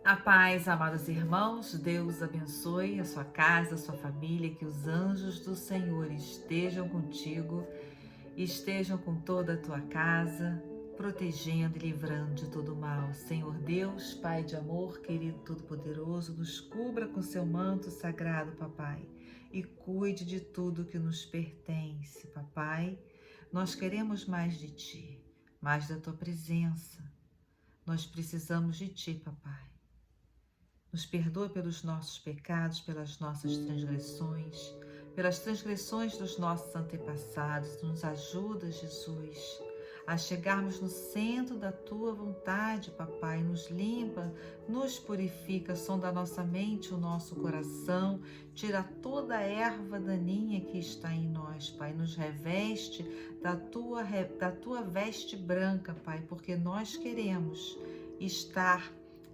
A paz, amados irmãos, Deus abençoe a sua casa, a sua família, que os anjos do Senhor estejam contigo, estejam com toda a tua casa, protegendo e livrando de todo mal. Senhor Deus, Pai de amor, querido Todo-Poderoso, nos cubra com seu manto sagrado, Papai, e cuide de tudo que nos pertence, Papai. Nós queremos mais de Ti, mais da Tua presença. Nós precisamos de Ti, Papai. Nos perdoa pelos nossos pecados, pelas nossas transgressões, pelas transgressões dos nossos antepassados. Nos ajuda, Jesus, a chegarmos no centro da Tua vontade, Papai. Nos limpa, nos purifica, sonda a nossa mente, o nosso coração, tira toda a erva daninha que está em nós, Pai. Nos reveste da tua veste branca, Pai, porque nós queremos estar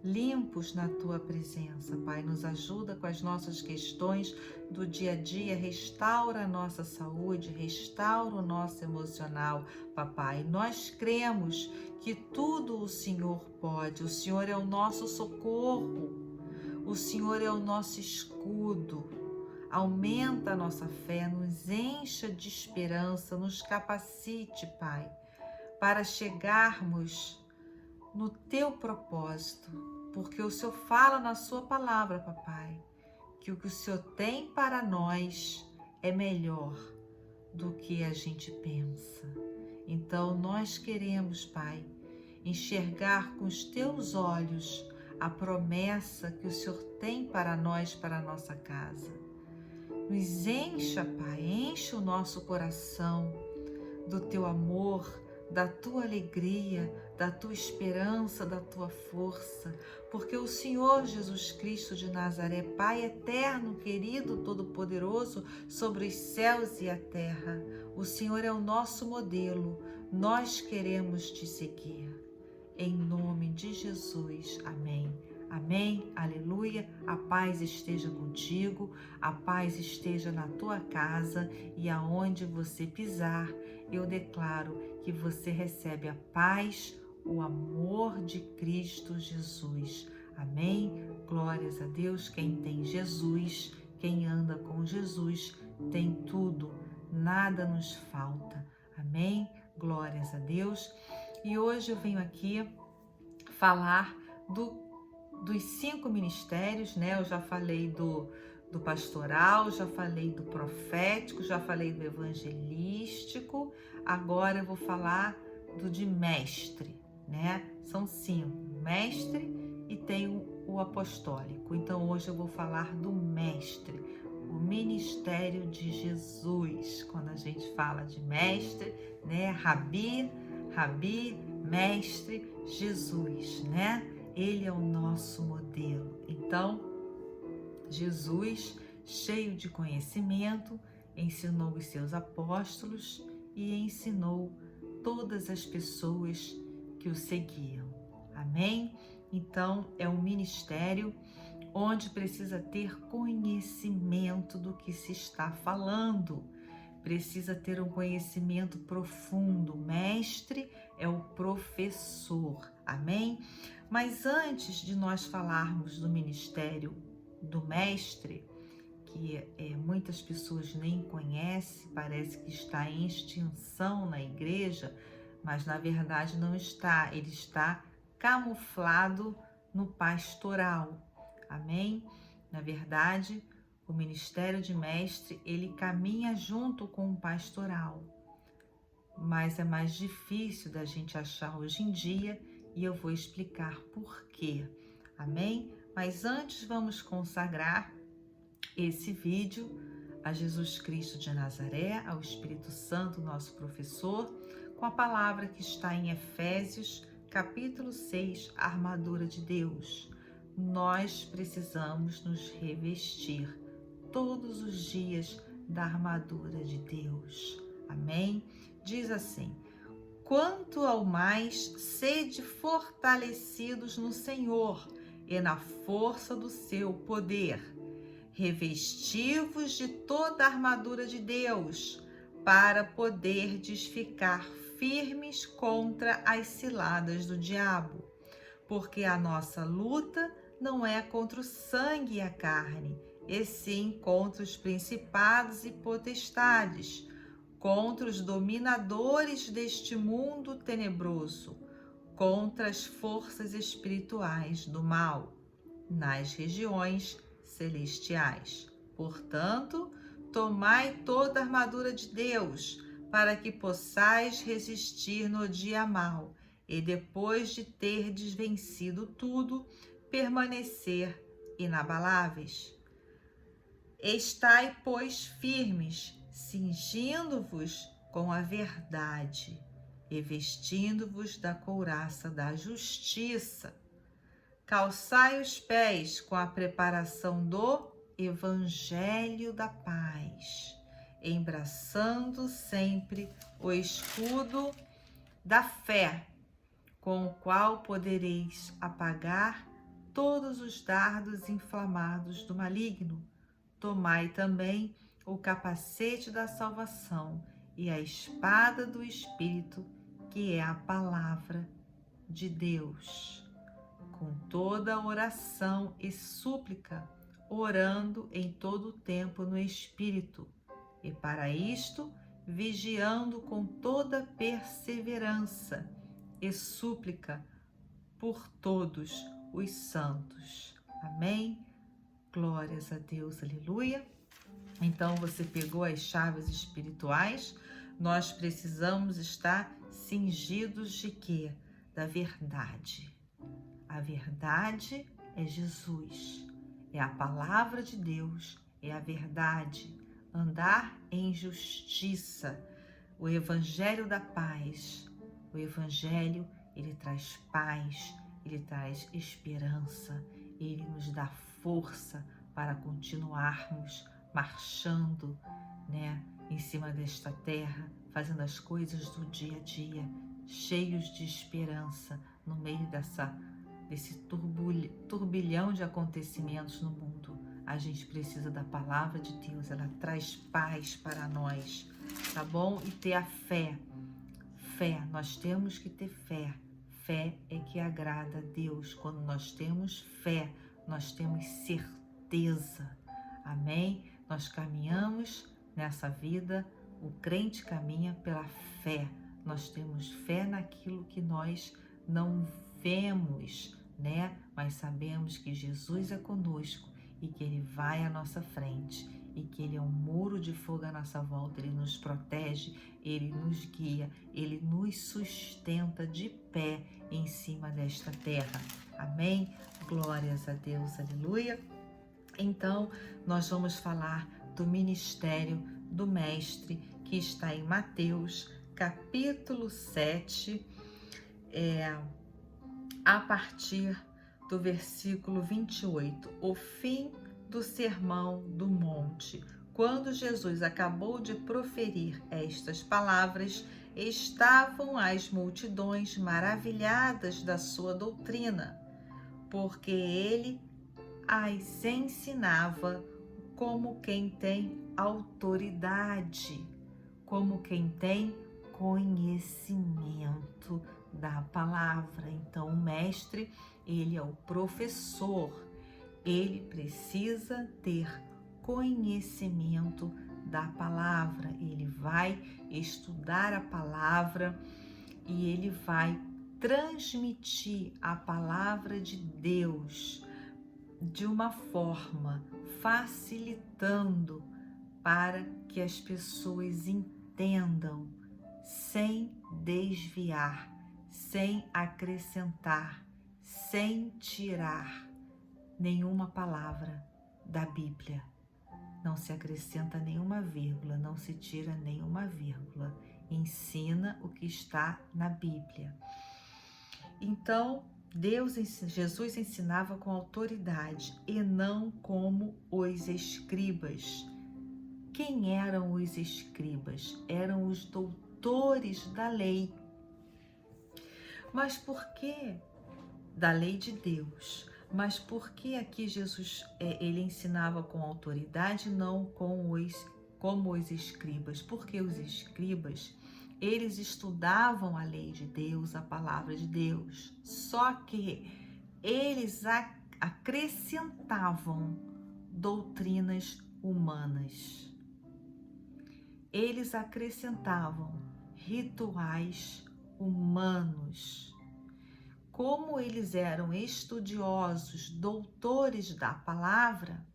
limpos na Tua presença, Pai. Nos ajuda com as nossas questões do dia a dia, restaura a nossa saúde, restaura o nosso emocional, Papai. Nós cremos que tudo o Senhor pode, o Senhor é o nosso socorro, o Senhor é o nosso escudo. Aumenta a nossa fé, nos encha de esperança, nos capacite, Pai, para chegarmos no Teu propósito, porque o Senhor fala na Sua palavra, Papai, que o que o Senhor tem para nós é melhor do que a gente pensa. Então nós queremos, Pai, enxergar com os Teus olhos a promessa que o Senhor tem para nós, para a nossa casa. Nos encha, Pai, enche o nosso coração do Teu amor, da Tua alegria, da Tua esperança, da Tua força, porque o Senhor Jesus Cristo de Nazaré, Pai eterno, querido, todo-poderoso, sobre os céus e a terra, o Senhor é o nosso modelo, nós queremos Te seguir. Em nome de Jesus, amém. Amém, aleluia, a paz esteja contigo, a paz esteja na tua casa e aonde você pisar, eu declaro que você recebe a paz, o amor de Cristo Jesus. Amém, glórias a Deus. Quem tem Jesus, quem anda com Jesus, tem tudo, nada nos falta. Amém, glórias a Deus. E hoje eu venho aqui falar dos 5 ministérios, né? Eu já falei do pastoral, já falei do profético, já falei do evangelístico, agora eu vou falar do de mestre, né? São 5, mestre e tem o apostólico. Então hoje eu vou falar do mestre, o ministério de Jesus. Quando a gente fala de mestre, né? Rabi, mestre, Jesus, né? Ele é o nosso modelo. Então, Jesus, cheio de conhecimento, ensinou os seus apóstolos e ensinou todas as pessoas que o seguiam. Amém? Então, é um ministério onde precisa ter conhecimento do que se está falando. Precisa ter um conhecimento profundo. Mestre é o professor. Amém? Mas antes de nós falarmos do ministério do mestre, que muitas pessoas nem conhecem, parece que está em extinção na igreja, mas na verdade não está, ele está camuflado no pastoral. Amém? Na verdade, o ministério de mestre, ele caminha junto com o pastoral, mas é mais difícil da gente achar hoje em dia e eu vou explicar por quê. Amém? Mas antes vamos consagrar esse vídeo a Jesus Cristo de Nazaré, ao Espírito Santo, nosso professor, com a palavra que está em Efésios, capítulo 6, a armadura de Deus. Nós precisamos nos revestir todos os dias da armadura de Deus. Amém? Diz assim: quanto ao mais, sede fortalecidos no Senhor e na força do seu poder. Revesti-vos de toda a armadura de Deus, para poderdes ficar firmes contra as ciladas do diabo. Porque a nossa luta não é contra o sangue e a carne, e sim contra os principados e potestades, contra os dominadores deste mundo tenebroso, contra as forças espirituais do mal, nas regiões celestiais. Portanto, tomai toda a armadura de Deus, para que possais resistir no dia mau, e depois de terdes vencido tudo, permanecer inabaláveis. Estai, pois, firmes, cingindo-vos com a verdade e vestindo-vos da couraça da justiça. Calçai os pés com a preparação do Evangelho da paz, embraçando sempre o escudo da fé, com o qual podereis apagar todos os dardos inflamados do maligno. Tomai também o capacete da salvação e a espada do Espírito, que é a palavra de Deus. Com toda oração e súplica, orando em todo o tempo no Espírito, e para isto, vigiando com toda perseverança e súplica por todos os santos. Amém? Glórias a Deus, aleluia. Então você pegou as chaves espirituais, nós precisamos estar cingidos de quê? Da verdade. A verdade é Jesus, é a palavra de Deus, é a verdade. Andar em justiça, o Evangelho da paz. O Evangelho, ele traz paz, ele traz esperança, ele nos dá força para continuarmos marchando, em cima desta terra, fazendo as coisas do dia a dia, cheios de esperança no meio desse turbilhão de acontecimentos no mundo. A gente precisa da palavra de Deus, ela traz paz para nós, tá bom? E ter a fé. Fé, nós temos que ter fé. Fé é que agrada a Deus. Quando nós temos fé, nós temos certeza. Amém? Nós caminhamos nessa vida, o crente caminha pela fé. Nós temos fé naquilo que nós não vemos, Mas sabemos que Jesus é conosco e que Ele vai à nossa frente e que Ele é um muro de fogo à nossa volta. Ele nos protege, Ele nos guia, Ele nos sustenta de pé em cima desta terra. Amém? Glórias a Deus, aleluia. Então, nós vamos falar do ministério do Mestre, que está em Mateus, capítulo 7, a partir do versículo 28, o fim do Sermão do Monte. Quando Jesus acabou de proferir estas palavras, estavam as multidões maravilhadas da sua doutrina, porque ele as ensinava como quem tem autoridade, como quem tem conhecimento da palavra. Então, o mestre, ele é o professor, ele precisa ter conhecimento da palavra, ele vai estudar a palavra e ele vai transmitir a palavra de Deus de uma forma facilitando para que as pessoas entendam, sem desviar, sem acrescentar, sem tirar nenhuma palavra da Bíblia. Não se acrescenta nenhuma vírgula, não se tira nenhuma vírgula. Ensina o que está na Bíblia. Então, Jesus ensinava com autoridade e não como os escribas. Quem eram os escribas? Eram os doutores da lei. Mas por que da lei de Deus? Mas por que aqui Jesus ele ensinava com autoridade, não como os escribas? Porque os escribas, eles estudavam a lei de Deus, a palavra de Deus, só que eles acrescentavam doutrinas humanas. Eles acrescentavam rituais humanos. Como eles eram estudiosos, doutores da palavra,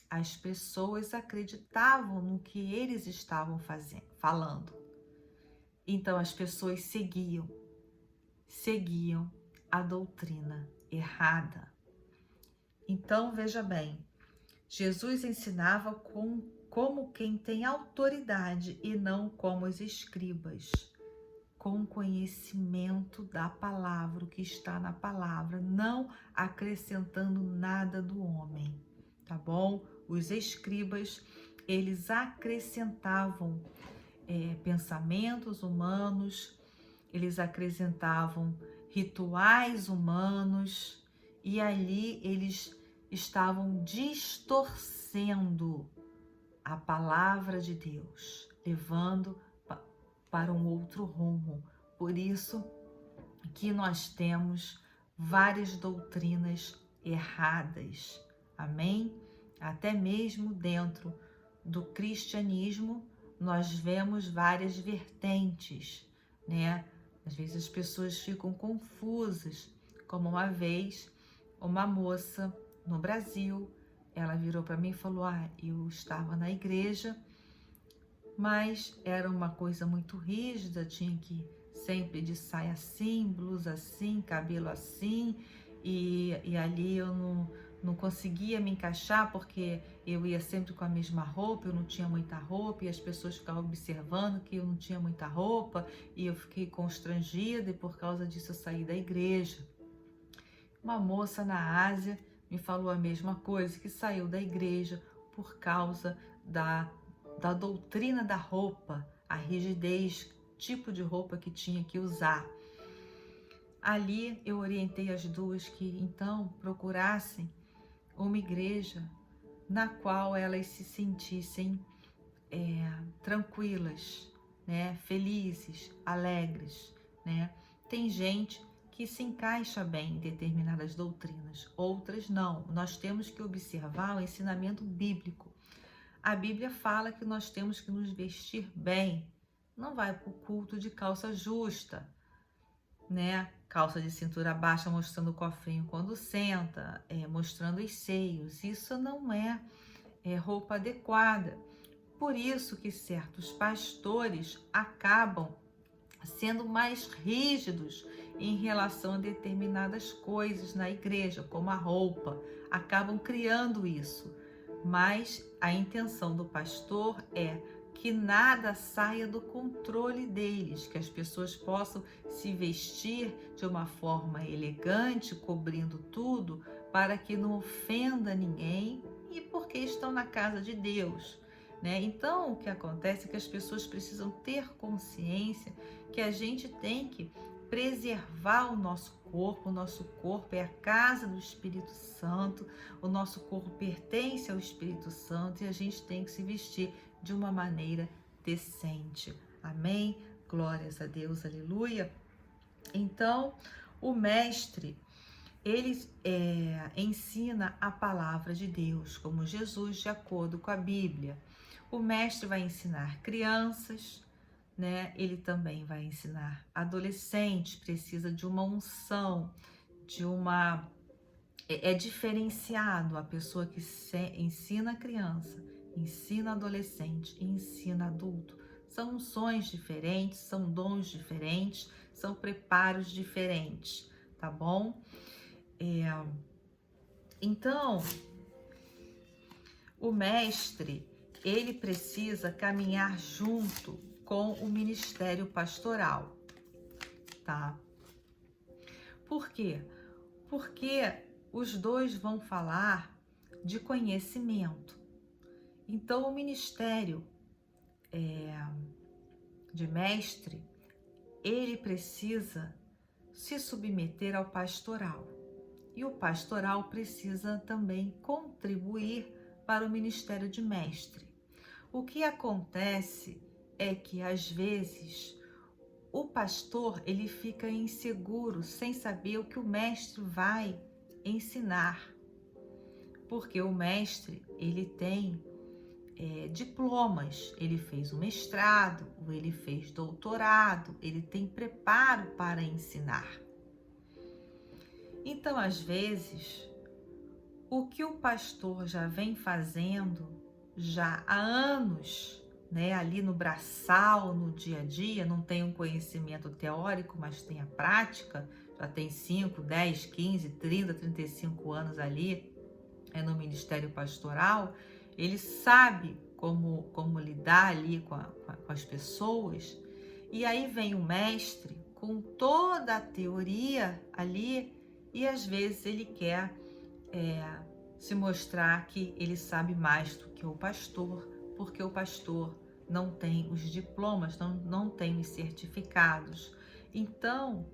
as pessoas acreditavam no que eles estavam falando. Então as pessoas seguiam a doutrina errada. Então veja bem, Jesus ensinava como quem tem autoridade e não como os escribas, com conhecimento da palavra, o que está na palavra, não acrescentando nada do homem, tá bom? Os escribas, eles acrescentavam pensamentos humanos, eles acrescentavam rituais humanos e ali eles estavam distorcendo a palavra de Deus, levando para um outro rumo. Por isso que nós temos várias doutrinas erradas, amém? Até mesmo dentro do cristianismo, nós vemos várias vertentes, né? Às vezes as pessoas ficam confusas, como uma vez uma moça no Brasil, ela virou para mim e falou: eu estava na igreja, mas era uma coisa muito rígida, tinha que sempre de saia assim, blusa assim, cabelo assim, e ali eu não conseguia me encaixar porque eu ia sempre com a mesma roupa, eu não tinha muita roupa e as pessoas ficavam observando que eu não tinha muita roupa e eu fiquei constrangida e por causa disso eu saí da igreja. Uma moça na Ásia me falou a mesma coisa, que saiu da igreja por causa da doutrina da roupa, a rigidez, tipo de roupa que tinha que usar. Ali eu orientei as duas que então procurassem uma igreja na qual elas se sentissem tranquilas, né? Felizes, alegres, né? Tem gente que se encaixa bem em determinadas doutrinas, outras não. Nós temos que observar o ensinamento bíblico. A Bíblia fala que nós temos que nos vestir bem. Não vai para o culto de calça justa, né? Calça de cintura baixa mostrando o cofrinho quando senta, mostrando os seios. Isso não é roupa adequada. Por isso que certos pastores acabam sendo mais rígidos em relação a determinadas coisas na igreja, como a roupa, acabam criando isso. Mas a intenção do pastor é que nada saia do controle deles, que as pessoas possam se vestir de uma forma elegante, cobrindo tudo, para que não ofenda ninguém e porque estão na casa de Deus, né? Então, o que acontece é que as pessoas precisam ter consciência que a gente tem que preservar o nosso corpo é a casa do Espírito Santo, o nosso corpo pertence ao Espírito Santo e a gente tem que se vestir de uma maneira decente, amém? Glórias a Deus, aleluia. Então, o mestre, ele ensina a palavra de Deus, como Jesus, de acordo com a Bíblia. O mestre vai ensinar crianças, né? Ele também vai ensinar adolescentes, precisa de uma unção, é diferenciado a pessoa que ensina criança, ensina adolescente e ensina adulto. São unções diferentes, são dons diferentes, são preparos diferentes, tá bom? Então, o mestre, ele precisa caminhar junto com o ministério pastoral, tá? Por quê? Porque os dois vão falar de conhecimento. Então, o ministério de mestre, ele precisa se submeter ao pastoral. E o pastoral precisa também contribuir para o ministério de mestre. O que acontece é que, às vezes, o pastor ele fica inseguro, sem saber o que o mestre vai ensinar. Porque o mestre, ele tem diplomas, ele fez um mestrado, ou ele fez doutorado, ele tem preparo para ensinar. Então, às vezes, o que o pastor já vem fazendo já há anos, né, ali no braçal, no dia a dia, não tem um conhecimento teórico, mas tem a prática, já tem 5, 10, 15, 30, 35 anos ali no ministério pastoral, ele sabe como lidar ali com as pessoas, e aí vem o mestre com toda a teoria ali, e às vezes ele quer se mostrar que ele sabe mais do que o pastor, porque o pastor não tem os diplomas, não tem os certificados. Então,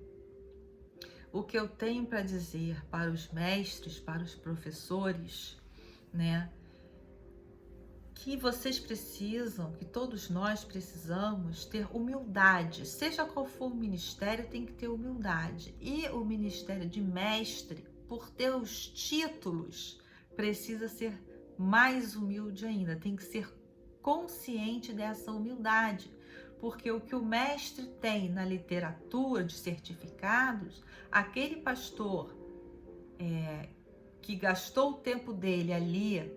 o que eu tenho para dizer para os mestres, para os professores, né, que vocês precisam, que todos nós precisamos ter humildade. Seja qual for o ministério, tem que ter humildade. E o ministério de mestre, por ter os títulos, precisa ser mais humilde ainda. Tem que ser consciente dessa humildade. Porque o que o mestre tem na literatura de certificados, aquele pastor que gastou o tempo dele ali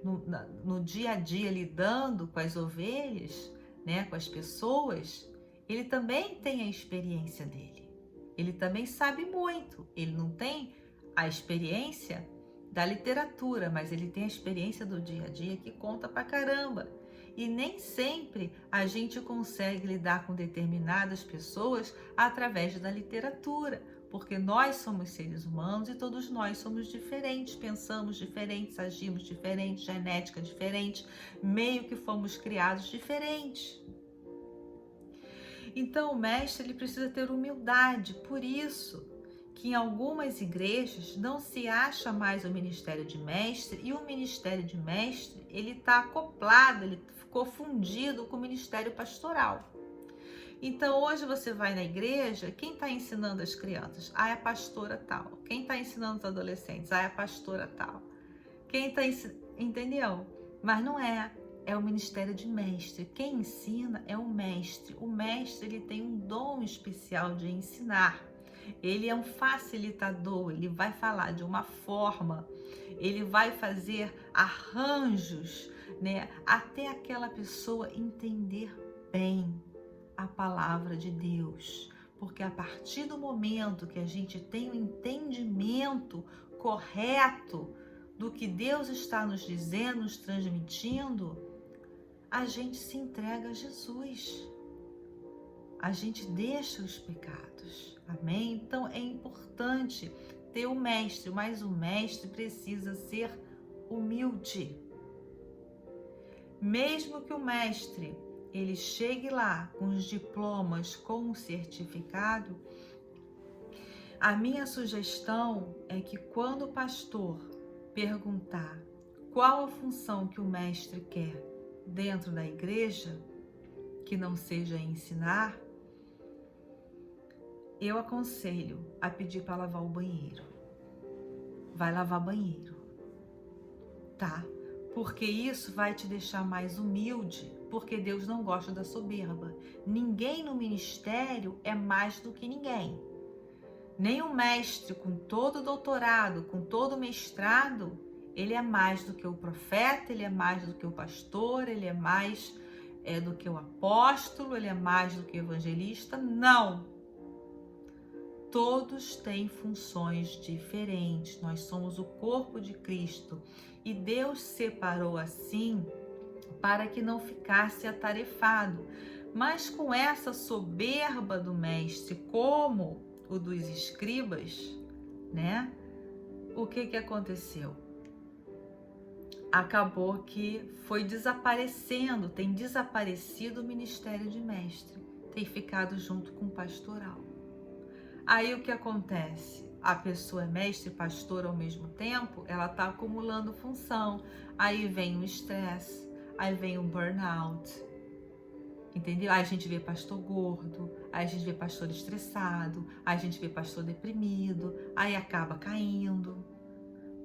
no dia a dia lidando com as ovelhas, né, com as pessoas, ele também tem a experiência dele. Ele também sabe muito. Ele não tem a experiência da literatura, mas ele tem a experiência do dia a dia que conta pra caramba. E nem sempre a gente consegue lidar com determinadas pessoas através da literatura, porque nós somos seres humanos e todos nós somos diferentes, pensamos diferentes, agimos diferentes, genética diferente, meio que fomos criados diferentes. Então o mestre ele precisa ter humildade, por isso que em algumas igrejas não se acha mais o ministério de mestre, e o ministério de mestre ele está acoplado, ele ficou fundido com o ministério pastoral. Então hoje você vai na igreja, quem está ensinando as crianças? É a pastora tal. Quem está ensinando os adolescentes? É a pastora tal. Quem está ensinando, entendeu? Mas não é. É o ministério de mestre. Quem ensina é o mestre. O mestre ele tem um dom especial de ensinar. Ele é um facilitador, ele vai falar de uma forma, ele vai fazer arranjos, né, até aquela pessoa entender bem a palavra de Deus. Porque a partir do momento que a gente tem o entendimento correto do que Deus está nos dizendo, nos transmitindo, a gente se entrega a Jesus. A gente deixa os pecados. Amém? Então é importante ter o mestre, mas o mestre precisa ser humilde. Mesmo que o mestre ele chegue lá com os diplomas, com o certificado, a minha sugestão é que quando o pastor perguntar qual a função que o mestre quer dentro da igreja, que não seja ensinar, eu aconselho a pedir para lavar o banheiro. Vai lavar banheiro, tá? Porque isso vai te deixar mais humilde, porque Deus não gosta da soberba. Ninguém no ministério é mais do que ninguém. Nem o mestre com todo doutorado, com todo mestrado, ele é mais do que o profeta, ele é mais do que o pastor, ele é mais do que o apóstolo, ele é mais do que o evangelista. Não! Todos têm funções diferentes. Nós somos o corpo de Cristo e Deus separou assim para que não ficasse atarefado. Mas com essa soberba do mestre, como o dos escribas, né? O que aconteceu? Acabou que foi desaparecendo, tem desaparecido o ministério de mestre, tem ficado junto com o pastoral. Aí o que acontece? A pessoa é mestre e pastor ao mesmo tempo, ela está acumulando função. Aí vem o estresse, aí vem o burnout, entendeu? Aí a gente vê pastor gordo, aí a gente vê pastor estressado, aí a gente vê pastor deprimido, aí acaba caindo.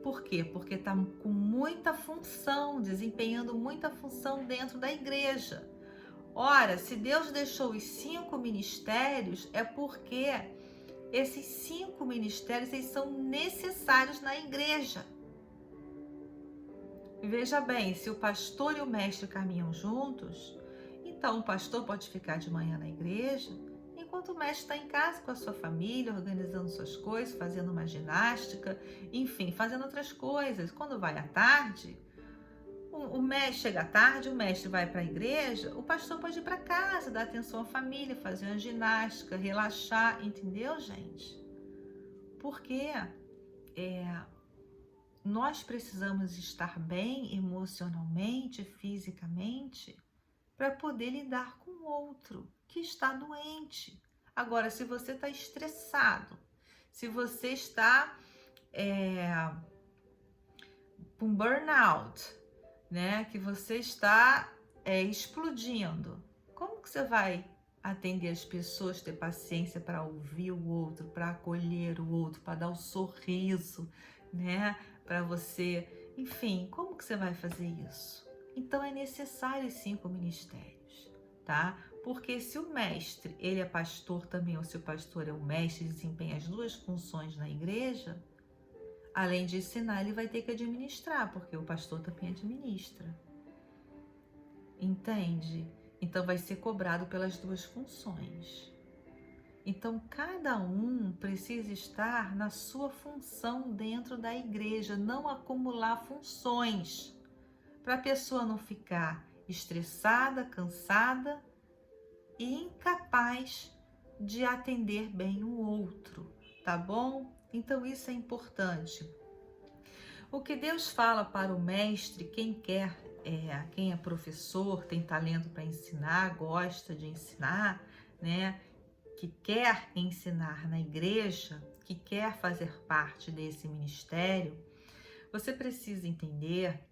Por quê? Porque está com muita função, desempenhando muita função dentro da igreja. Ora, se Deus deixou os 5 ministérios, é porque esses 5 ministérios eles são necessários na igreja. Veja bem, se o pastor e o mestre caminham juntos, então o pastor pode ficar de manhã na igreja, enquanto o mestre está em casa com a sua família, organizando suas coisas, fazendo uma ginástica, enfim, fazendo outras coisas. Quando vai à tarde, o mestre chega à tarde, o mestre vai para a igreja, o pastor pode ir para casa, dar atenção à família, fazer uma ginástica, relaxar, entendeu, gente? Porque nós precisamos estar bem emocionalmente, fisicamente, para poder lidar com o outro que está doente. Agora, se você está estressado, se você está com burnout, né, que você está explodindo, como que você vai atender as pessoas, ter paciência para ouvir o outro, para acolher o outro, para dar um sorriso, né, para você, enfim, como que você vai fazer isso? Então é necessário os 5 ministérios, tá? Porque se o mestre, ele é pastor também, ou se o pastor é o mestre, desempenha as 2 funções na igreja, além de ensinar, ele vai ter que administrar, porque o pastor também administra. Entende? Então vai ser cobrado pelas 2 funções. Então cada um precisa estar na sua função dentro da igreja, não acumular funções, para a pessoa não ficar estressada, cansada e incapaz de atender bem o outro, tá bom? Então isso é importante. O que Deus fala para o mestre, quem é professor, tem talento para ensinar, gosta de ensinar, né? Que quer ensinar na igreja, que quer fazer parte desse ministério, você precisa entender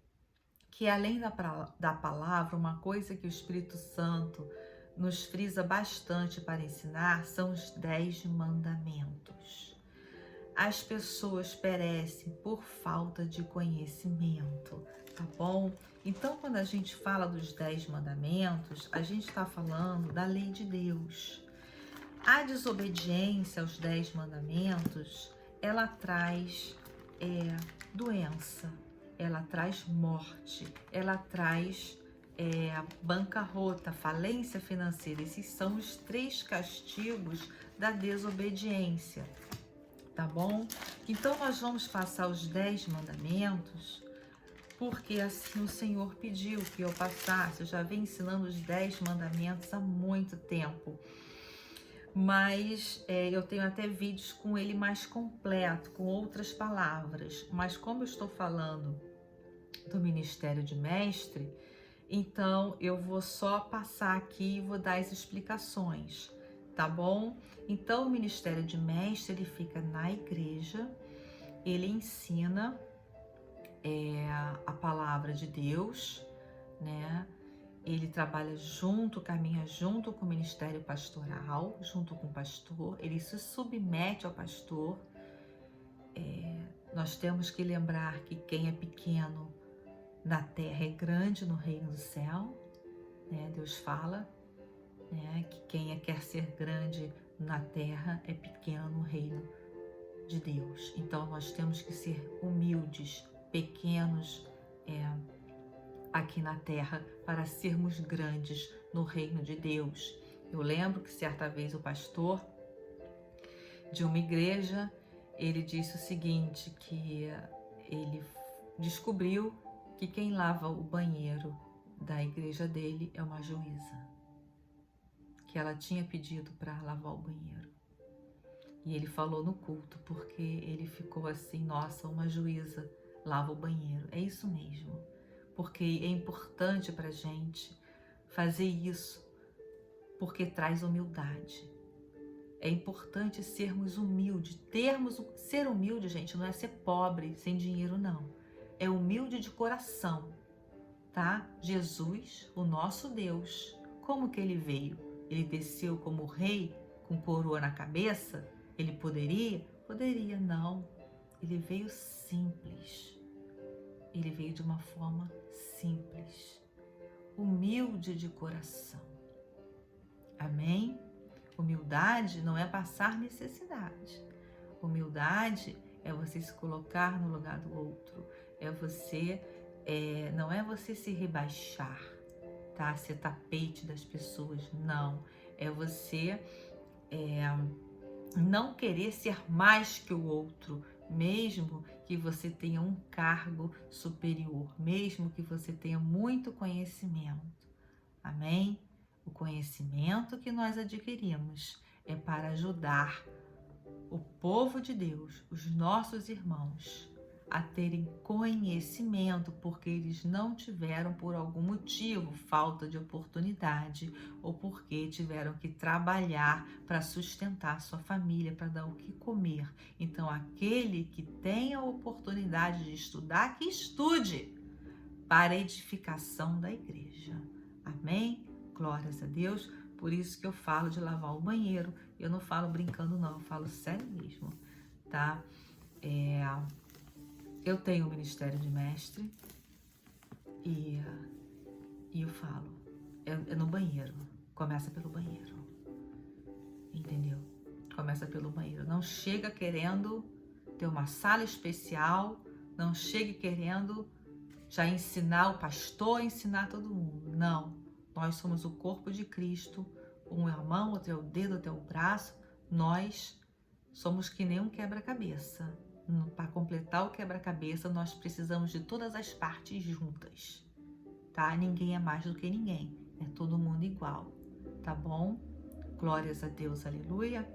que além da palavra, uma coisa que o Espírito Santo nos frisa bastante para ensinar são os 10 mandamentos. As pessoas perecem por falta de conhecimento, tá bom? Então, quando a gente fala dos 10 mandamentos, a gente está falando da lei de Deus. A desobediência aos 10 mandamentos, ela traz doença, ela traz morte, ela traz bancarrota, falência financeira. Esses são os 3 castigos da desobediência, tá bom? Então nós vamos passar os 10 mandamentos, porque assim o Senhor pediu que eu passasse. Eu já venho ensinando os 10 mandamentos há muito tempo, mas eu tenho até vídeos com ele mais completo, com outras palavras. Mas como eu estou falando do Ministério de Mestre, então eu vou só passar aqui e vou dar as explicações, tá bom? Então o Ministério de Mestre, ele fica na igreja, ele ensina a palavra de Deus, né? Ele trabalha junto, caminha junto com o ministério pastoral, junto com o pastor, ele se submete ao pastor. Nós temos que lembrar que quem é pequeno na terra é grande no reino do céu, né? Deus fala, né, que quem quer ser grande na terra é pequeno no reino de Deus. Então nós temos que ser humildes, pequenos aqui na terra para sermos grandes no reino de Deus. Eu lembro que certa vez o pastor de uma igreja, ele disse o seguinte, que ele descobriu que quem lava o banheiro da igreja dele é uma juíza, que ela tinha pedido para lavar o banheiro. E ele falou no culto, porque ele ficou assim, nossa, uma juíza lava o banheiro. É isso mesmo, porque é importante para a gente fazer isso, porque traz humildade. É importante sermos humildes, ser humilde, gente, não é ser pobre, sem dinheiro, não. É humilde de coração, tá? Jesus, o nosso Deus, como que ele veio? Ele desceu como rei, com coroa na cabeça? Ele poderia? Poderia, não. Ele veio simples. Ele veio de uma forma simples, humilde de coração. Amém? Humildade não é passar necessidade. Humildade é você se colocar no lugar do outro. Não é você se rebaixar, tá? Ser tapete das pessoas, não. É você não querer ser mais que o outro, mesmo que você tenha um cargo superior, mesmo que você tenha muito conhecimento. Amém? O conhecimento que nós adquirimos é para ajudar o povo de Deus, os nossos irmãos, a terem conhecimento, porque eles não tiveram por algum motivo, falta de oportunidade, ou porque tiveram que trabalhar para sustentar sua família, para dar o que comer. Então, aquele que tem a oportunidade de estudar, que estude para a edificação da igreja. Amém? Glórias a Deus. Por isso que eu falo de lavar o banheiro. Eu não falo brincando, não. Eu falo sério mesmo, tá? Eu tenho o ministério de mestre e eu falo, é no banheiro. Começa pelo banheiro. Entendeu? Começa pelo banheiro. Não chega querendo ter uma sala especial. Não chegue querendo já ensinar o pastor, ensinar todo mundo. Não. Nós somos o corpo de Cristo. Um é a mão, outro é o dedo, outro é o braço. Nós somos que nem um quebra-cabeça. Para completar o quebra-cabeça, nós precisamos de todas as partes juntas, tá? Ninguém é mais do que ninguém. É todo mundo igual, tá bom? Glórias a Deus, aleluia.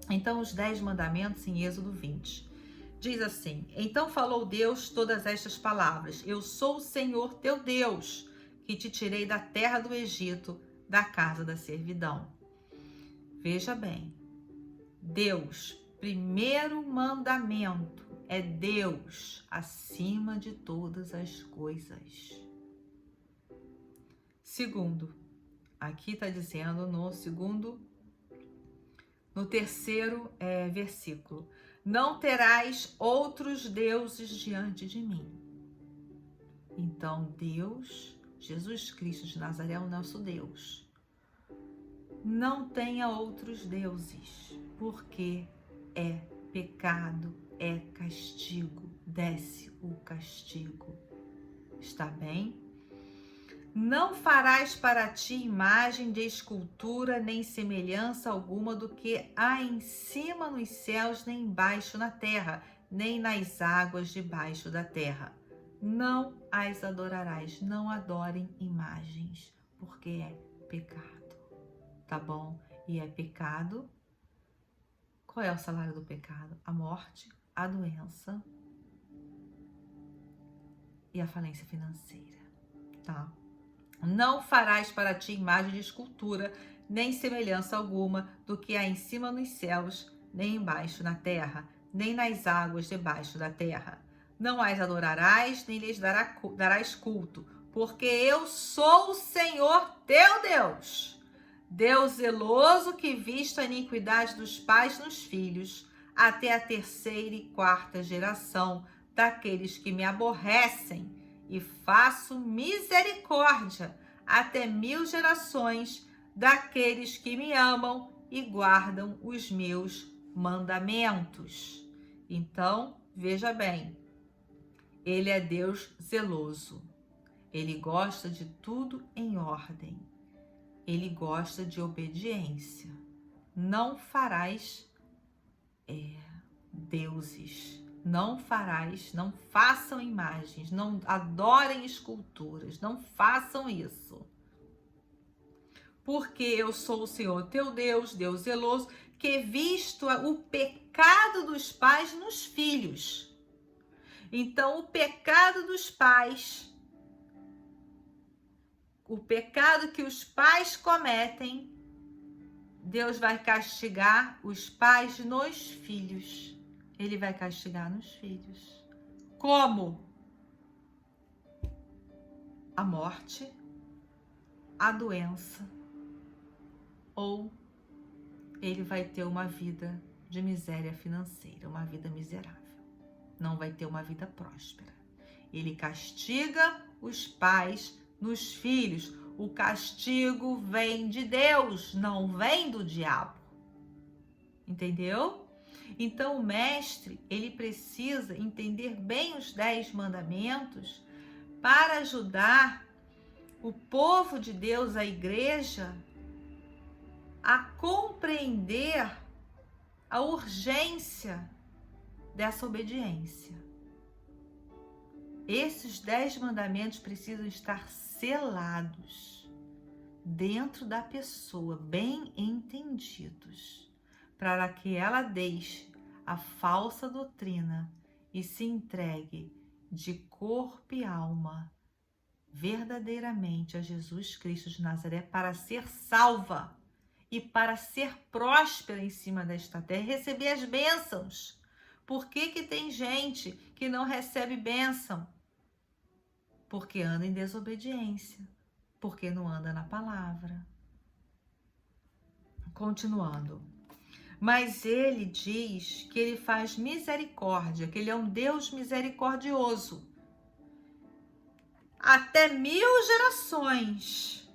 Então, os 10 mandamentos em Êxodo 20. Diz assim: então falou Deus todas estas palavras: eu sou o Senhor teu Deus, que te tirei da terra do Egito, da casa da servidão. Veja bem, Deus, primeiro mandamento, é Deus acima de todas as coisas. Segundo, aqui está dizendo no terceiro versículo: não terás outros deuses diante de mim. Então Deus, Jesus Cristo de Nazaré, é o nosso Deus. Não tenha outros deuses, porque é pecado, é castigo, desce o castigo. Está bem? Não farás para ti imagem de escultura, nem semelhança alguma do que há em cima nos céus, nem embaixo na terra, nem nas águas debaixo da terra. Não as adorarás, não adorem imagens, porque é pecado. Tá bom? E é pecado. Qual é o salário do pecado? A morte, a doença e a falência financeira, tá? Não farás para ti imagem de escultura, nem semelhança alguma do que há em cima nos céus, nem embaixo na terra, nem nas águas debaixo da terra. Não as adorarás, nem lhes darás culto, porque eu sou o Senhor teu Deus, Deus zeloso, que viste a iniquidade dos pais nos filhos, até a terceira e quarta geração daqueles que me aborrecem, e faço misericórdia até 1000 gerações daqueles que me amam e guardam os meus mandamentos. Então, veja bem, ele é Deus zeloso. Ele gosta de tudo em ordem. Ele gosta de obediência. Não farás deuses. Não façam imagens, não adorem esculturas, não façam isso. Porque eu sou o Senhor teu Deus, Deus zeloso, que visto o pecado dos pais nos filhos. Então, o pecado dos pais, o pecado que os pais cometem, Deus vai castigar os pais nos filhos. Ele vai castigar nos filhos. Como? A morte, a doença, ou ele vai ter uma vida de miséria financeira, uma vida miserável. não vai ter uma vida próspera. Ele castiga os pais nos filhos. O castigo vem de Deus, não vem do diabo. Entendeu? Então o mestre, ele precisa entender bem os 10 mandamentos para ajudar o povo de Deus, a igreja, a compreender a urgência dessa obediência. Esses 10 mandamentos precisam estar selados dentro da pessoa, bem entendidos, para que ela deixe a falsa doutrina e se entregue de corpo e alma verdadeiramente a Jesus Cristo de Nazaré para ser salva e para ser próspera em cima desta terra e receber as bênçãos. Por que tem gente que não recebe bênção? Porque anda em desobediência, porque não anda na palavra. Continuando. Mas ele diz que ele faz misericórdia, que ele é um Deus misericordioso. Até 1000 gerações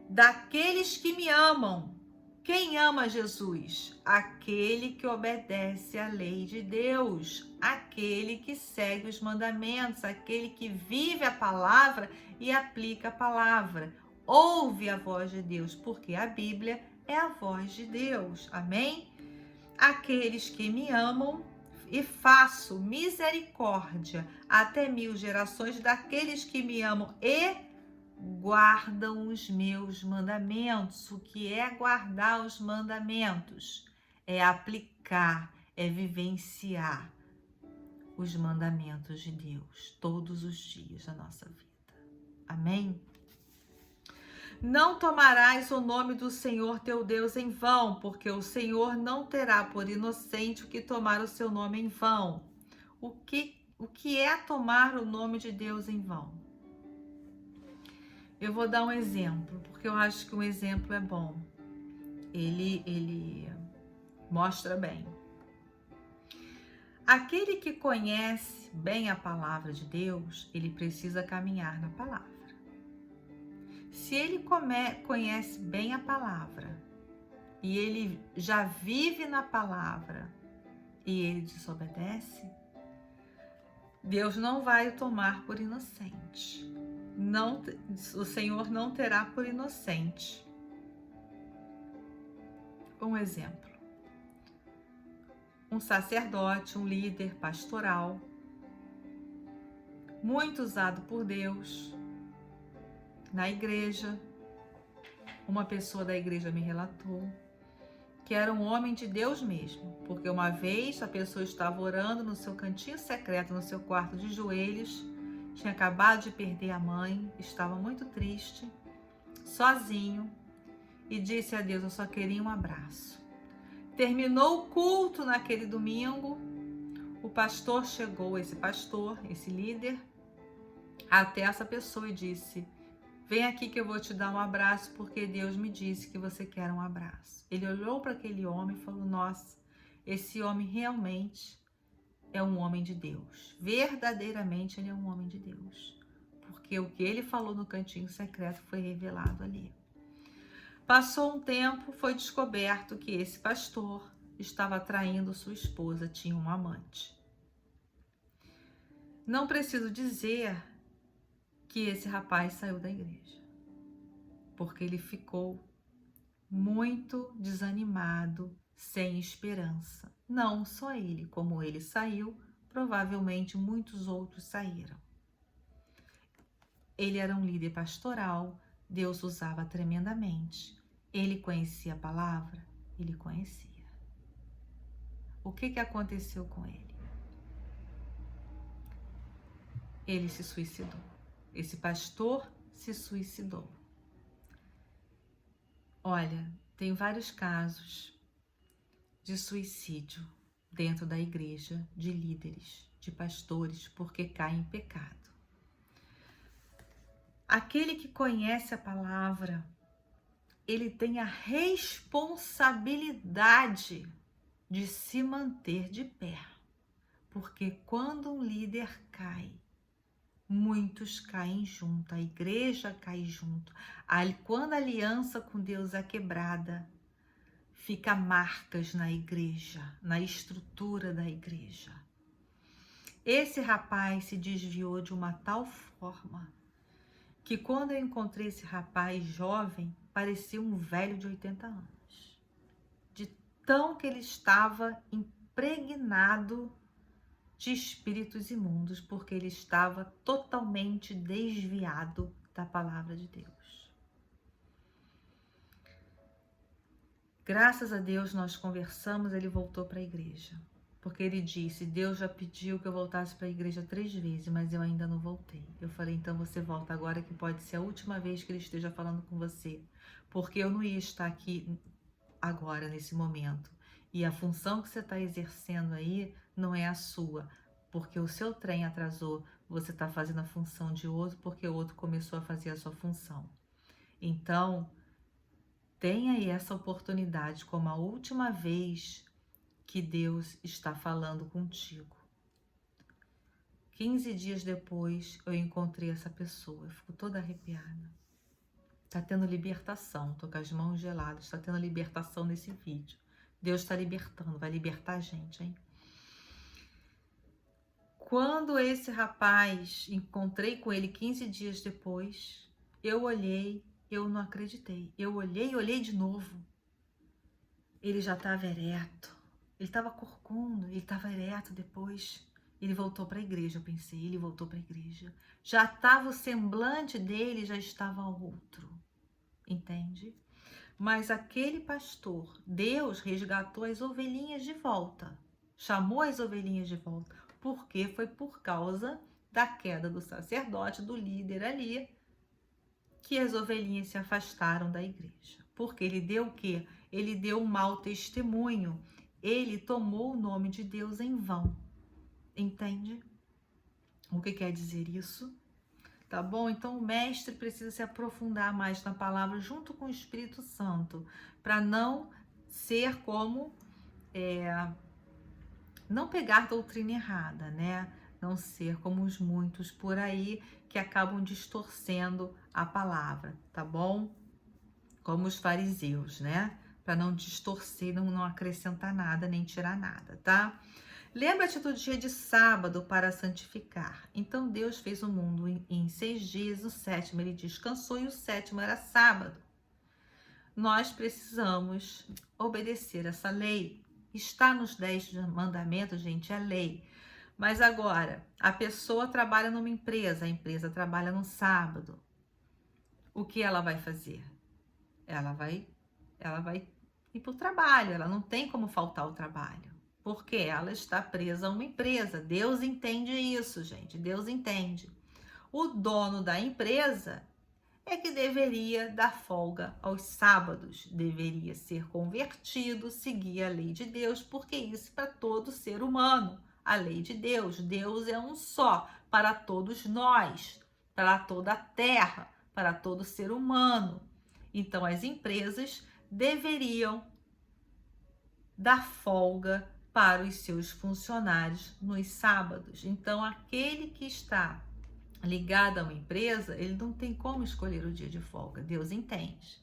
daqueles que me amam. Quem ama Jesus? Aquele que obedece à lei de Deus, aquele que segue os mandamentos, aquele que vive a palavra e aplica a palavra. Ouve a voz de Deus, porque a Bíblia é a voz de Deus. Amém? Aqueles que me amam e faço misericórdia até 1000 gerações daqueles que me amam e guardam os meus mandamentos. O que é guardar os mandamentos? É aplicar, é vivenciar os mandamentos de Deus todos os dias da nossa vida. Amém? Não tomarás o nome do Senhor teu Deus em vão, porque o Senhor não terá por inocente o que tomar o seu nome em vão. O que é tomar o nome de Deus em vão? Eu vou dar um exemplo, porque eu acho que um exemplo é bom. Ele mostra bem. Aquele que conhece bem a palavra de Deus, ele precisa caminhar na palavra. Se ele conhece bem a palavra e ele já vive na palavra e ele desobedece, Deus não vai o tomar por inocente. Não, o Senhor não terá por inocente. Um exemplo. Um sacerdote, um líder pastoral, muito usado por Deus, na igreja. Uma pessoa da igreja me relatou que era um homem de Deus mesmo, porque uma vez a pessoa estava orando no seu cantinho secreto, no seu quarto de joelhos, tinha acabado de perder a mãe, estava muito triste, sozinho, e disse a Deus: eu só queria um abraço. Terminou o culto naquele domingo, o pastor chegou, esse líder, até essa pessoa e disse: vem aqui que eu vou te dar um abraço, porque Deus me disse que você quer um abraço. Ele olhou para aquele homem e falou: nossa, esse homem realmente é um homem de Deus. Verdadeiramente ele é um homem de Deus. Porque o que ele falou no cantinho secreto foi revelado ali. Passou um tempo, foi descoberto que esse pastor estava traindo sua esposa, tinha um amante. Não preciso dizer que esse rapaz saiu da igreja, porque ele ficou muito desanimado, sem esperança. Não só ele, como ele saiu, provavelmente muitos outros saíram. Ele era um líder pastoral, Deus usava tremendamente. Ele conhecia a palavra? Ele conhecia. O que aconteceu com ele? Ele se suicidou. Esse pastor se suicidou. Olha, tem vários casos de suicídio dentro da igreja, de líderes, de pastores, porque caem em pecado. Aquele que conhece a palavra, ele tem a responsabilidade de se manter de pé. Porque quando um líder cai, muitos caem junto, a igreja cai junto. Quando a aliança com Deus é quebrada, fica marcas na igreja, na estrutura da igreja. Esse rapaz se desviou de uma tal forma que quando eu encontrei esse rapaz jovem, parecia um velho de 80 anos. De tão que ele estava impregnado de espíritos imundos, porque ele estava totalmente desviado da palavra de Deus. Graças a Deus nós conversamos, ele voltou para a igreja. Porque ele disse, Deus já pediu que eu voltasse para a igreja 3 vezes, mas eu ainda não voltei. Eu falei, então você volta agora, que pode ser a última vez que ele esteja falando com você. Porque eu não ia estar aqui agora, nesse momento. E a função que você está exercendo aí não é a sua. Porque o seu trem atrasou, você está fazendo a função de outro, porque o outro começou a fazer a sua função. Então, tenha aí essa oportunidade como a última vez que Deus está falando contigo. 15 dias depois, eu encontrei essa pessoa. Eu fico toda arrepiada. Tá tendo libertação. Tô com as mãos geladas. Tá tendo libertação nesse vídeo. Deus está libertando. Vai libertar a gente, hein? Quando esse rapaz, encontrei com ele 15 dias depois, eu olhei, eu não acreditei. Eu olhei de novo. Ele já estava ereto. Ele estava corcunda, ele estava ereto depois. Ele voltou para a igreja, eu pensei, ele voltou para a igreja. Já estava o semblante dele, já estava outro. Entende? Mas aquele pastor, Deus resgatou as ovelhinhas de volta. Chamou as ovelhinhas de volta. Porque foi por causa da queda do sacerdote, do líder ali, que as ovelhinhas se afastaram da igreja. Porque ele deu o quê? Ele deu um mau testemunho. Ele tomou o nome de Deus em vão. Entende? O que quer dizer isso? Tá bom? Então o mestre precisa se aprofundar mais na palavra junto com o Espírito Santo, para não ser como, não pegar doutrina errada, né? Não ser como os muitos por aí que acabam distorcendo a palavra, tá bom? Como os fariseus, né? Para não distorcer, não acrescentar nada, nem tirar nada, tá? Lembra-te do dia de sábado para santificar. Então Deus fez o mundo em 6 dias, o 7º ele descansou e o 7º era sábado. Nós precisamos obedecer essa lei. Está nos 10 mandamentos, gente, é lei. Mas agora, a pessoa trabalha numa empresa, a empresa trabalha no sábado. O que ela vai fazer? Ela vai ir para o trabalho, ela não tem como faltar ao trabalho, porque ela está presa a uma empresa. Deus entende isso, gente, Deus entende. O dono da empresa é que deveria dar folga aos sábados, deveria ser convertido, seguir a lei de Deus, porque isso é para todo ser humano. A lei de Deus, Deus é um só para todos nós, para toda a terra, para todo ser humano. Então, as empresas deveriam dar folga para os seus funcionários nos sábados. Então, aquele que está ligado a uma empresa, ele não tem como escolher o dia de folga. Deus entende.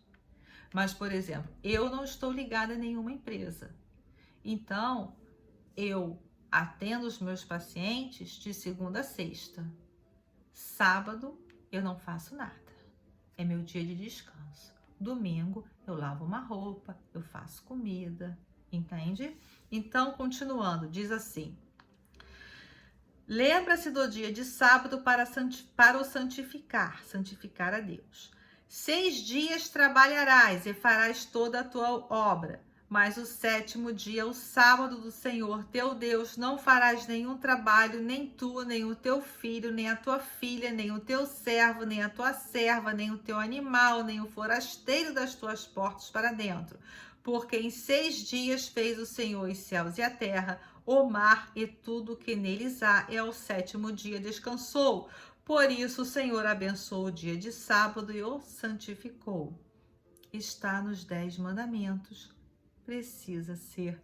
Mas, por exemplo, eu não estou ligada a nenhuma empresa. Então, eu atendo os meus pacientes de segunda a sexta. Sábado, eu não faço nada. É meu dia de descanso. Domingo, eu lavo uma roupa, eu faço comida, entende? Então, continuando, diz assim: lembra-se do dia de sábado para o santificar a Deus. 6 dias trabalharás e farás toda a tua obra, mas o 7º dia, o sábado do Senhor teu Deus, não farás nenhum trabalho, nem tu, nem o teu filho, nem a tua filha, nem o teu servo, nem a tua serva, nem o teu animal, nem o forasteiro das tuas portas para dentro. Porque em 6 dias fez o Senhor os céus e a terra, o mar e tudo o que neles há, e ao 7º dia descansou. Por isso o Senhor abençoou o dia de sábado e o santificou. Está nos 10 mandamentos. Precisa ser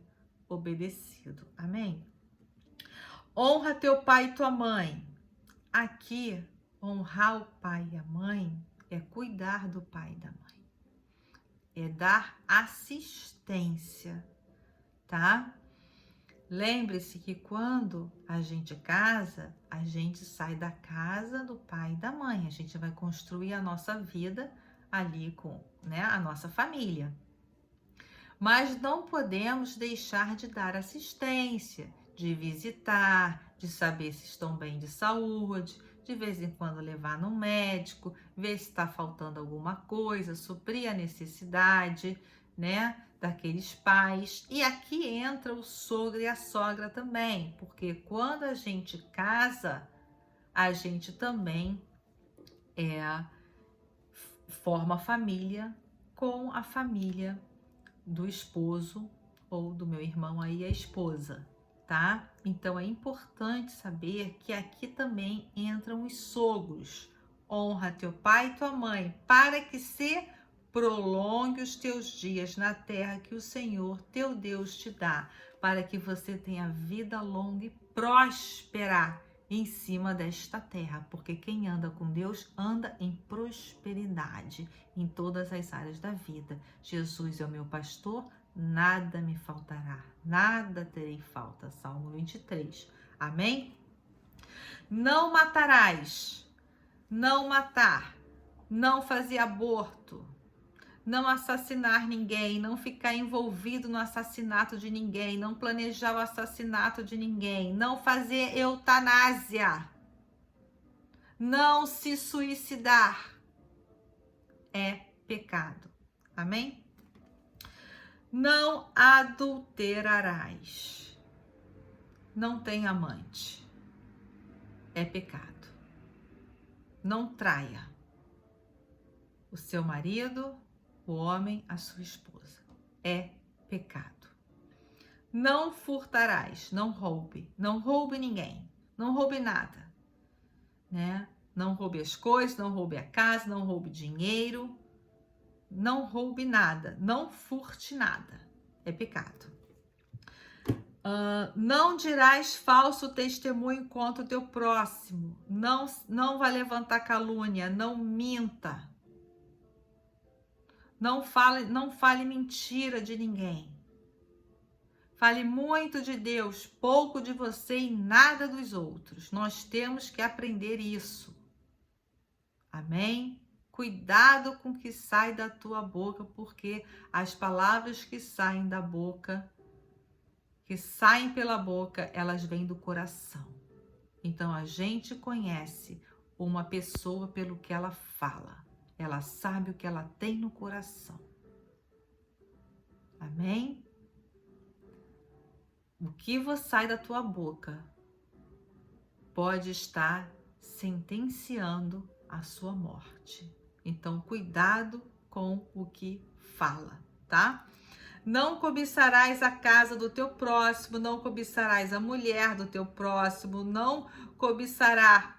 obedecido. Amém? Honra teu pai e tua mãe. Aqui, honrar o pai e a mãe é cuidar do pai e da mãe, é dar assistência, tá? Lembre-se que quando a gente casa, a gente sai da casa do pai e da mãe, a gente vai construir a nossa vida ali com, né, a nossa família. Mas não podemos deixar de dar assistência, de visitar, de saber se estão bem de saúde, de vez em quando levar no médico, ver se está faltando alguma coisa, suprir a necessidade, né, daqueles pais. E aqui entra o sogro e a sogra também, porque quando a gente casa, a gente também forma família com a família do esposo ou do meu irmão aí, a esposa, tá? Então é importante saber que aqui também entram os sogros. Honra teu pai e tua mãe, para que se prolongue os teus dias na terra que o Senhor teu Deus te dá, para que você tenha vida longa e próspera em cima desta terra, porque quem anda com Deus anda em prosperidade em todas as áreas da vida. Jesus é o meu pastor, nada me faltará, nada terei falta. Salmo 23. Amém? Não matarás, não matar, não fazer aborto, não assassinar ninguém, não ficar envolvido no assassinato de ninguém, não planejar o assassinato de ninguém, não fazer eutanásia, não se suicidar, é pecado. Amém? Não adulterarás, não tem amante, é pecado. Não traia o seu marido, o homem, a sua esposa, é pecado. Não furtarás, não roube ninguém, não roube nada, né? Não roube as coisas, não roube a casa, não roube dinheiro, não roube nada, não furte nada, é pecado. Não dirás falso testemunho contra o teu próximo, não vai levantar calúnia, não minta, não fale mentira de ninguém. Fale muito de Deus, pouco de você e nada dos outros. Nós temos que aprender isso. Amém? Cuidado com o que sai da tua boca, porque as palavras que saem da boca, que saem pela boca, elas vêm do coração. Então a gente conhece uma pessoa pelo que ela fala. Ela sabe o que ela tem no coração. Amém? O que sai da tua boca pode estar sentenciando a sua morte. Então, cuidado com o que fala, tá? Não cobiçarás a casa do teu próximo, não cobiçarás a mulher do teu próximo, não cobiçará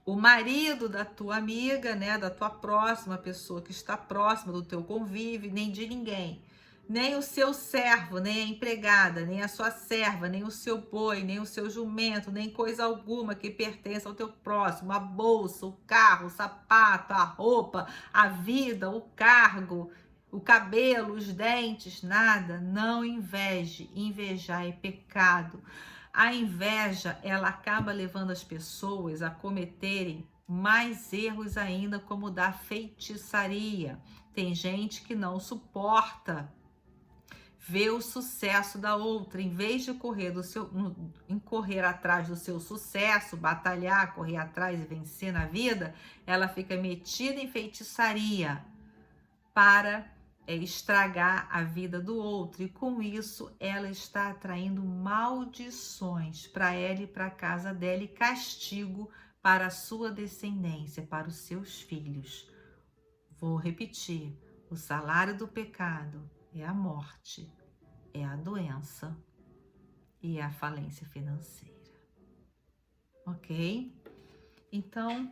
o marido da tua amiga, né, da tua próxima pessoa que está próxima do teu convívio, nem de ninguém. Nem o seu servo, nem a empregada, nem a sua serva, nem o seu boi, nem o seu jumento, nem coisa alguma que pertença ao teu próximo, a bolsa, o carro, o sapato, a roupa, a vida, o cargo, o cabelo, os dentes, nada. Não inveje, invejar é pecado. A inveja, ela acaba levando as pessoas a cometerem mais erros ainda, como da feitiçaria. Tem gente que não suporta ver o sucesso da outra, em vez de correr atrás do seu sucesso, batalhar, correr atrás e vencer na vida, ela fica metida em feitiçaria para estragar a vida do outro, e com isso ela está atraindo maldições para ela e para a casa dela, e castigo para a sua descendência, para os seus filhos. Vou repetir: o salário do pecado é a morte, é a doença e é a falência financeira. Ok? Então,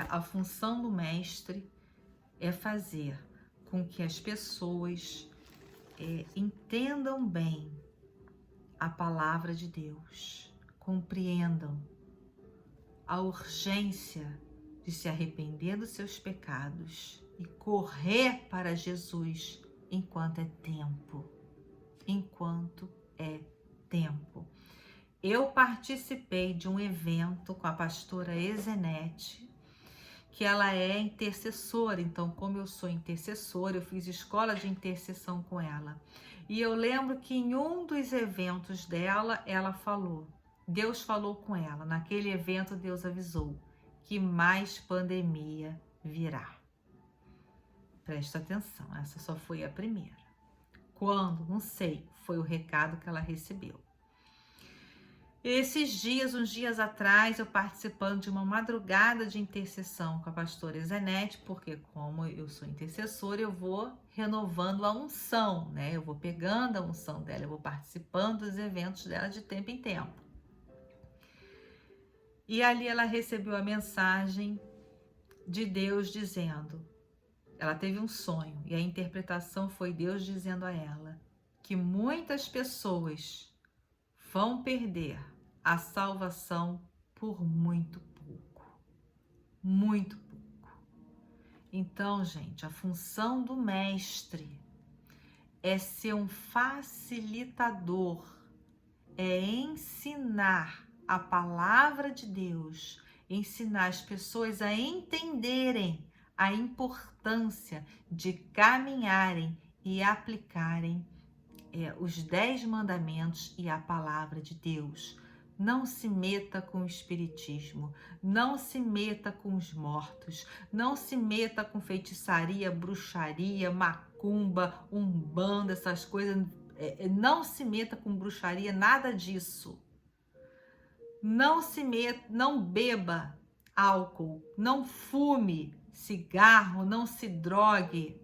a função do mestre é fazer com que as pessoas entendam bem a palavra de Deus, compreendam a urgência de se arrepender dos seus pecados e correr para Jesus enquanto é tempo. Enquanto é tempo. Eu participei de um evento com a pastora Ezenete, que ela é intercessora. Então, como eu sou intercessora, eu fiz escola de intercessão com ela. E eu lembro que em um dos eventos dela, ela falou, Deus falou com ela, naquele evento Deus avisou que mais pandemia virá. Presta atenção, essa só foi a primeira. Quando? Não sei, foi o recado que ela recebeu. Esses dias, uns dias atrás, eu participando de uma madrugada de intercessão com a pastora Ezenete, porque como eu sou intercessora, eu vou renovando a unção, né? Eu vou pegando a unção dela, eu vou participando dos eventos dela de tempo em tempo. E ali ela recebeu a mensagem de Deus dizendo, ela teve um sonho e a interpretação foi Deus dizendo a ela que muitas pessoas vão perder a salvação por muito pouco. Muito pouco. Então, gente, a função do mestre é ser um facilitador, é ensinar a palavra de Deus, ensinar as pessoas a entenderem a importância de caminharem e aplicarem os 10 mandamentos e a palavra de Deus. Não se meta com o espiritismo, não se meta com os mortos, não se meta com feitiçaria, bruxaria, macumba, umbanda, essas coisas. Não se meta com bruxaria, nada disso. Não se meta, não beba álcool, não fume cigarro, não se drogue,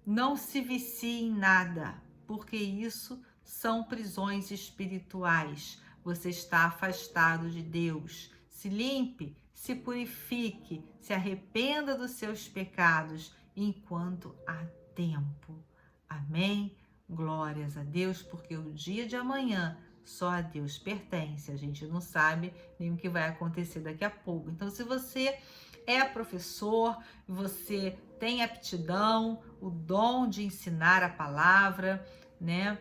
não se vicie em nada, porque isso são prisões espirituais. Você está afastado de Deus. Se limpe, se purifique, se arrependa dos seus pecados enquanto há tempo. Amém? Glórias a Deus, porque o dia de amanhã só a Deus pertence. A gente não sabe nem o que vai acontecer daqui a pouco. Então, se você é professor, você tem aptidão, o dom de ensinar a palavra, né,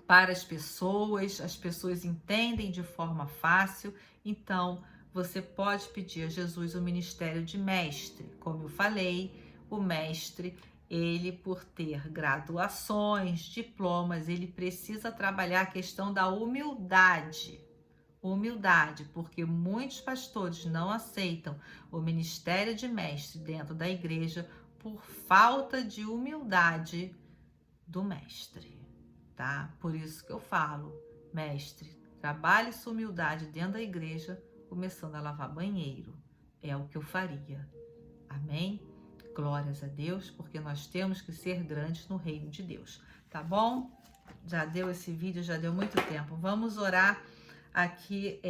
para as pessoas entendem de forma fácil, então você pode pedir a Jesus o ministério de mestre. Como eu falei, o mestre, ele por ter graduações, diplomas, ele precisa trabalhar a questão da humildade. Humildade, porque muitos pastores não aceitam o ministério de mestre dentro da igreja por falta de humildade do mestre, tá? Por isso que eu falo, mestre, trabalhe sua humildade dentro da igreja, começando a lavar banheiro. É o que eu faria. Amém? Glórias a Deus, porque nós temos que ser grandes no reino de Deus, tá bom? Já deu esse vídeo, já deu muito tempo. Vamos orar aqui,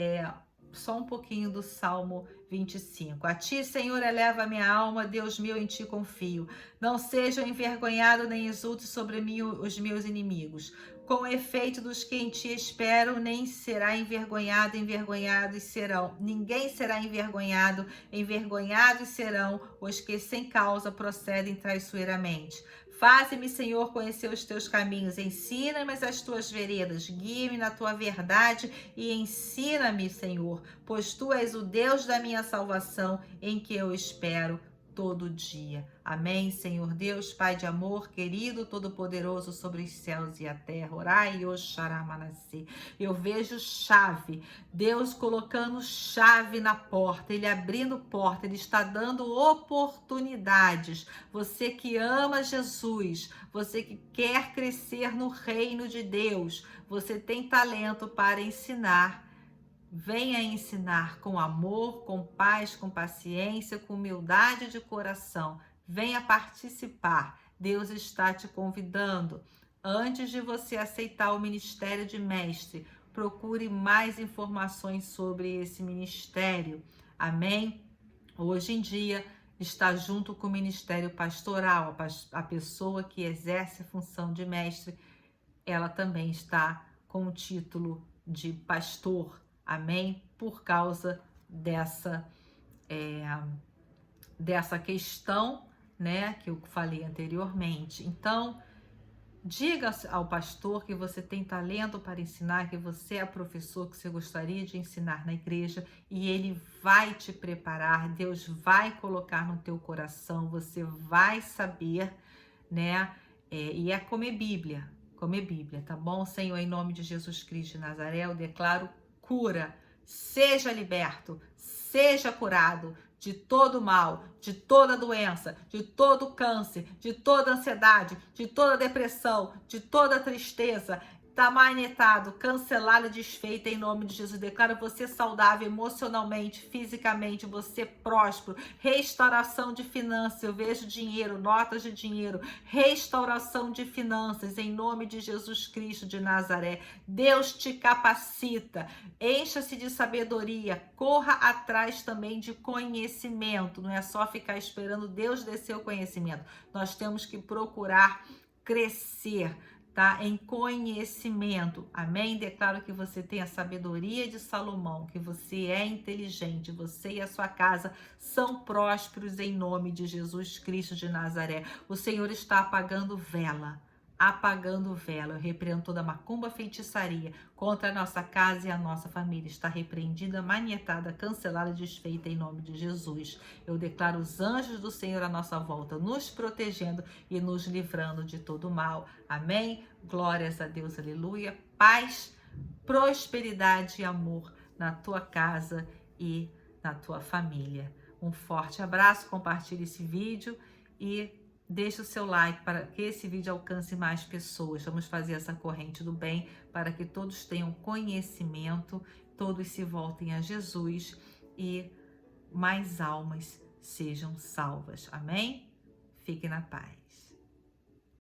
só um pouquinho do Salmo 25. A ti, Senhor, eleva a minha alma, Deus meu, em ti confio. Não sejam envergonhado nem exulte sobre mim os meus inimigos. Com efeito dos que em ti esperam, nem será envergonhado, envergonhados serão. Ninguém será envergonhado, envergonhados serão os que sem causa procedem traiçoeiramente. Faze-me, Senhor, conhecer os teus caminhos, ensina-me as tuas veredas, guia-me na tua verdade e ensina-me, Senhor, pois tu és o Deus da minha salvação, em que eu espero todo dia. Amém, Senhor Deus, Pai de amor, querido, todo-poderoso sobre os céus e a terra. Orai, Oxaramanasê. Eu vejo chave, Deus colocando chave na porta, Ele abrindo porta, Ele está dando oportunidades. Você que ama Jesus, você que quer crescer no reino de Deus, você tem talento para ensinar. Venha ensinar com amor, com paz, com paciência, com humildade de coração. Venha participar. Deus está te convidando. Antes de você aceitar o ministério de mestre, procure mais informações sobre esse ministério. Amém? Hoje em dia, está junto com o ministério pastoral, a pessoa que exerce a função de mestre, ela também está com o título de pastor, amém? Por causa dessa questão, né, que eu falei anteriormente. Então, diga ao pastor que você tem talento para ensinar, que você é professor, que você gostaria de ensinar na igreja, e ele vai te preparar, Deus vai colocar no teu coração, você vai saber, né? E é comer Bíblia, tá bom? Senhor, em nome de Jesus Cristo de Nazaré, eu declaro cura, seja liberto, seja curado de todo mal, de toda doença, de todo câncer, de toda ansiedade, de toda depressão, de toda tristeza. Está manetado, cancelado e desfeito em nome de Jesus. Declaro você saudável emocionalmente, fisicamente, você próspero, restauração de finanças. Eu vejo dinheiro, notas de dinheiro, restauração de finanças em nome de Jesus Cristo de Nazaré. Deus te capacita, encha-se de sabedoria, corra atrás também de conhecimento. Não é só ficar esperando Deus descer o conhecimento. Nós temos que procurar crescer, tá? Em conhecimento, amém? Declaro que você tem a sabedoria de Salomão, que você é inteligente, você e a sua casa são prósperos em nome de Jesus Cristo de Nazaré. O Senhor está apagando vela. Eu repreendo toda macumba, feitiçaria contra a nossa casa e a nossa família. Está repreendida, manietada, cancelada e desfeita em nome de Jesus. Eu declaro os anjos do Senhor à nossa volta, nos protegendo e nos livrando de todo mal. Amém? Glórias a Deus, aleluia. Paz, prosperidade e amor na tua casa e na tua família. Um forte abraço, compartilhe esse vídeo e deixe o seu like para que esse vídeo alcance mais pessoas. Vamos fazer essa corrente do bem para que todos tenham conhecimento, todos se voltem a Jesus e mais almas sejam salvas. Amém? Fique na paz.